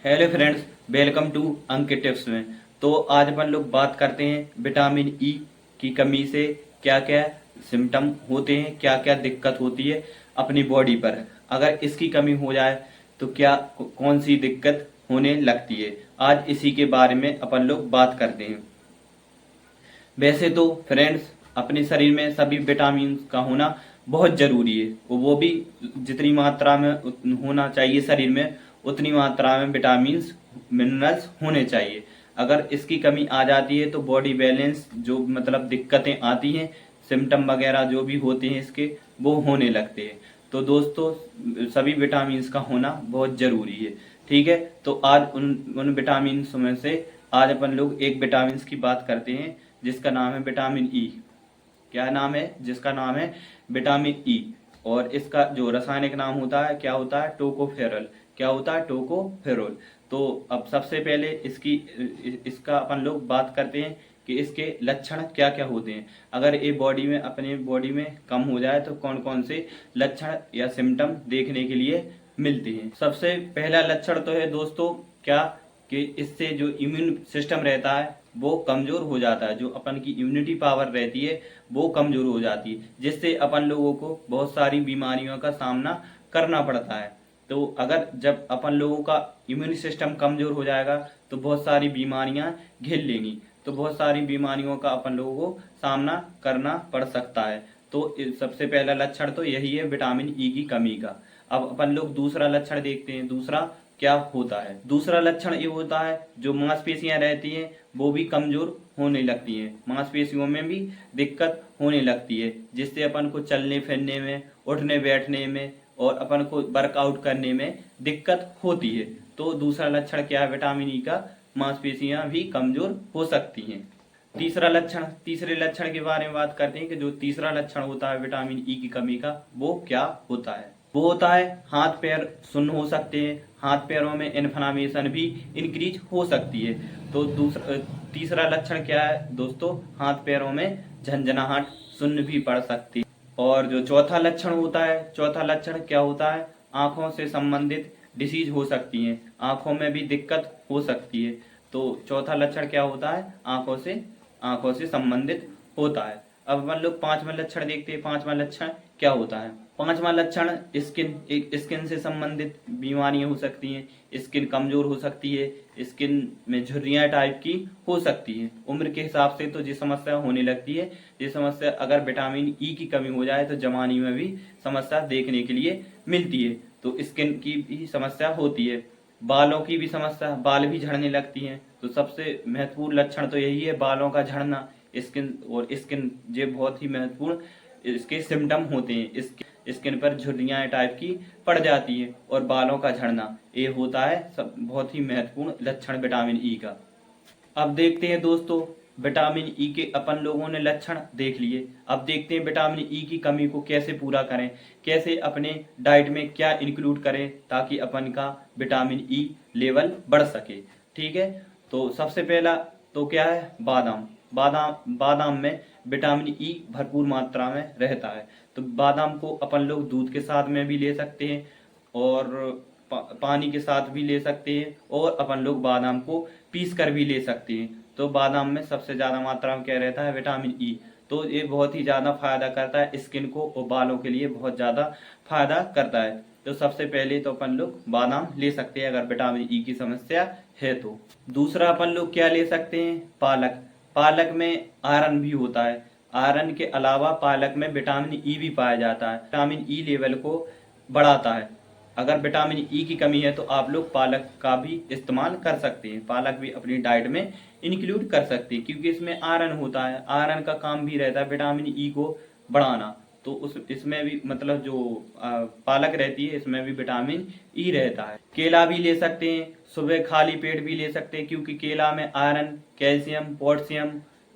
Hello friends, welcome to Ankit tips में। तो आज अपन लोग बात करते हैं विटामिन ई की कमी से क्या क्या सिम्टम होते हैं, क्या क्या दिक्कत होती है अपनी बॉडी पर। अगर इसकी कमी हो जाए तो क्या कौन सी दिक्कत होने लगती है, आज इसी के बारे में अपन लोग बात करते हैं। वैसे तो फ्रेंड्स, अपने शरीर में सभी विटामिन का होना बहुत जरूरी है। वो भी जितनी मात्रा में होना चाहिए शरीर में, उतनी मात्रा में विटामिन्स मिनरल्स होने चाहिए। अगर इसकी कमी आ जाती है तो बॉडी बैलेंस जो मतलब दिक्कतें आती हैं, सिम्टम वगैरह जो भी होते हैं इसके, वो होने लगते हैं। तो दोस्तों, सभी विटामिन्स का होना बहुत जरूरी है। ठीक है, तो आज उन उन विटामिन में से आज अपन लोग एक विटामिन की बात करते हैं जिसका नाम है विटामिन ई। क्या नाम है? जिसका नाम है विटामिन ई। और इसका जो रासायनिक नाम होता है क्या होता है? टोकोफेरल। क्या होता है? टोकोफेरल। तो अब सबसे पहले इसका अपन लोग बात करते हैं कि इसके लक्षण क्या क्या होते हैं। अगर ये अपने बॉडी में कम हो जाए तो कौन कौन से लक्षण या सिम्टम देखने के लिए मिलते हैं। सबसे पहला लक्षण तो है दोस्तों क्या, कि इससे जो इम्यून सिस्टम रहता है वो कमजोर हो जाता है। जो अपन की इम्यूनिटी पावर रहती है वो कमजोर हो जाती है, जिससे अपन लोगों को बहुत सारी बीमारियों का सामना करना पड़ता है। तो अगर जब अपन लोगों का इम्यून सिस्टम कमजोर हो जाएगा तो बहुत सारी बीमारियां घेर लेंगी। तो बहुत सारी बीमारियों का अपन लोगों को सामना करना पड़ सकता है। तो सबसे पहला लक्षण तो यही है विटामिन ई की कमी का। अब अपन लोग दूसरा लक्षण देखते हैं। दूसरा क्या होता है? दूसरा लक्षण ये होता है जो मांसपेशियां रहती हैं वो भी कमजोर होने लगती हैं। मांसपेशियों में भी दिक्कत होने लगती है, जिससे अपन को चलने फिरने में, उठने बैठने में और अपन को वर्कआउट करने में दिक्कत होती है। तो दूसरा लक्षण क्या है विटामिन ई का? मांसपेशियां भी कमजोर हो सकती हैं। तीसरे लक्षण के बारे में बात करते हैं कि जो तीसरा लक्षण होता है विटामिन ई की कमी का, वो क्या होता है? वो होता है हाथ पैर सुन्न हो सकते हैं। हाथ पैरों में इन्फ्लामेशन भी इंक्रीज हो सकती है। तो तीसरा लक्षण क्या है दोस्तों? हाथ पैरों में झंझनाहट, सुन्न भी पड़ सकती है। और जो चौथा लक्षण क्या होता है? आंखों से संबंधित डिसीज हो सकती है, आंखों में भी दिक्कत हो सकती है। तो चौथा लक्षण क्या होता है? आंखों से संबंधित होता है। अब हम लोग पांचवा लक्षण देखते हैं। पांचवा लक्षण क्या होता है? पांचवा लक्षण स्किन से संबंधित बीमारियां हो सकती हैं। स्किन कमजोर हो सकती है, स्किन में झुर्रियां टाइप की हो सकती है। उम्र के हिसाब से तो ये समस्या होने लगती है। ये समस्या अगर विटामिन ई की कमी हो जाए तो जवानी में भी समस्या देखने के लिए मिलती है। तो स्किन की भी समस्या होती है। बालों की भी समस्या, बाल भी झड़ने लगती हैं। तो सबसे महत्वपूर्ण लक्षण तो यही है, बालों का झड़ना। स्किन ये बहुत ही महत्वपूर्ण इसके सिम्टम होते हैं। स्किन पर झुर्रियां टाइप की पड़ जाती है और बालों का झड़ना, ये होता है सब बहुत ही महत्वपूर्ण लक्षण विटामिन ई का। अब देखते हैं दोस्तों, विटामिन ई के अपन लोगों ने लक्षण देख लिए। अब देखते हैं विटामिन ई की कमी को कैसे पूरा करें, कैसे अपने डाइट में क्या इंक्लूड करें ताकि अपन का विटामिन ई लेवल बढ़ सके। ठीक है, तो सबसे पहला तो क्या है? बादाम। बादाम में विटामिन ई भरपूर मात्रा में रहता है। तो बादाम को अपन लोग दूध के साथ में भी ले सकते हैं और पानी के साथ भी ले सकते हैं, और अपन लोग बादाम को पीस कर भी ले सकते हैं। तो बादाम में सबसे ज्यादा मात्रा में क्या रहता है? Vitamin E. तो ये बहुत ही ज्यादा फायदा करता है स्किन को और बालों के लिए बहुत ज्यादा फायदा करता है। तो सबसे पहले तो अपन लोग बादाम ले सकते हैं अगर विटामिन ई की समस्या है तो। दूसरा अपन लोग क्या ले सकते हैं? पालक। पालक में आयरन भी होता है। आयरन के अलावा पालक में विटामिन ई भी पाया जाता है, विटामिन ई लेवल को बढ़ाता है। अगर विटामिन ई की कमी है तो आप लोग पालक का भी इस्तेमाल कर सकते हैं। पालक भी अपनी डाइट में इंक्लूड कर सकते हैं क्योंकि इसमें आयरन होता है। आयरन का काम भी रहता है विटामिन ई को बढ़ाना। तो इसमें भी मतलब जो पालक रहती है इसमें भी विटामिन ई रहता है। केला भी ले सकते हैं, सुबह खाली पेट भी ले सकते हैं क्योंकि केला में आयरन, कैल्शियम, पोटेशियम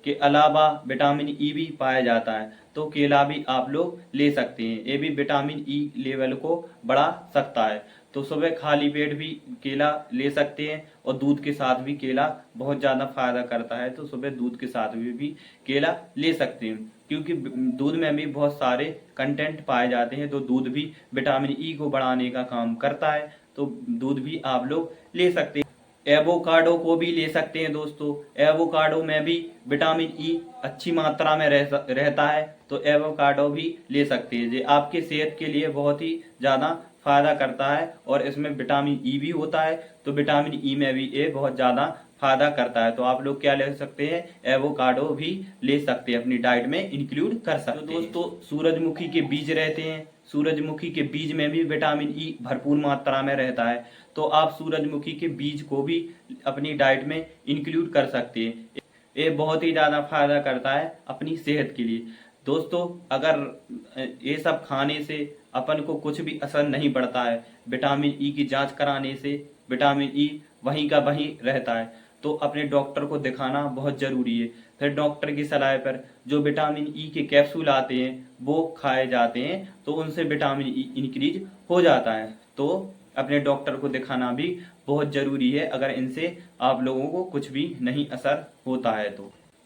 के अलावा विटामिन ई भी पाया जाता है। तो केला भी आप लोग ले सकते हैं, ये भी विटामिन ई लेवल को बढ़ा सकता है। तो सुबह खाली पेट भी केला ले सकते हैं और दूध के साथ भी केला बहुत ज्यादा फायदा करता है। तो सुबह दूध के साथ भी केला ले सकते हैं क्योंकि दूध में भी बहुत सारे कंटेंट पाए जाते हैं। तो दूध भी विटामिन ई को बढ़ाने का काम करता है। तो दूध भी आप लोग ले सकते हैं। एवोकाडो को भी ले सकते हैं दोस्तों। एवोकाडो में भी विटामिन ई अच्छी मात्रा में रहता है, तो एवोकाडो भी ले सकते हैं। ये आपके सेहत के लिए बहुत ही ज्यादा फायदा करता है और इसमें विटामिन ई भी होता है, तो विटामिन ई में भी ये बहुत ज्यादा फायदा करता है। तो आप लोग क्या ले सकते हैं, एवोकाडो भी ले सकते हैं, अपनी डाइट में इंक्लूड कर सकते हैं। तो दोस्तों सूरजमुखी के बीज रहते हैं, सूरजमुखी के बीज में भी विटामिन ई भरपूर मात्रा में रहता है, तो आप सूरजमुखी के बीज को भी अपनी डाइट में इंक्लूड कर सकते हैं। ये बहुत ही ज्यादा फायदा करता है अपनी सेहत के लिए। दोस्तों अगर ये सब खाने से अपन को कुछ भी असर नहीं पड़ता है, विटामिन ई की जांच कराने से विटामिन ई वहीं का वहीं रहता है, तो अपने डॉक्टर को दिखाना बहुत जरूरी है। फिर डॉक्टर की सलाह पर जो विटामिन ई के कैप्सूल आते हैं वो खाए जाते हैं, तो उनसे विटामिन ई इंक्रीज हो जाता है। तो अपने डॉक्टर को दिखाना भी बहुत जरूरी है, अगर इनसे आप लोगों को कुछ भी नहीं असर होता है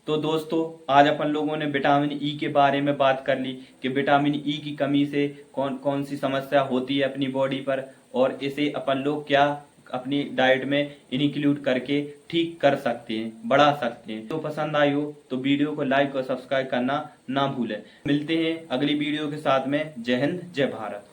तो दोस्तों आज अपन लोगों ने विटामिन ई के बारे में बात कर ली कि विटामिन ई की कमी से कौन कौन सी समस्या होती है अपनी बॉडी पर, और इसे अपन लोग क्या अपनी डाइट में इंक्लूड करके ठीक कर सकते हैं, बढ़ा सकते हैं। तो पसंद आई हो तो वीडियो को लाइक और सब्सक्राइब करना ना भूलें। मिलते हैं अगली वीडियो के साथ में। जय हिंद, जय भारत।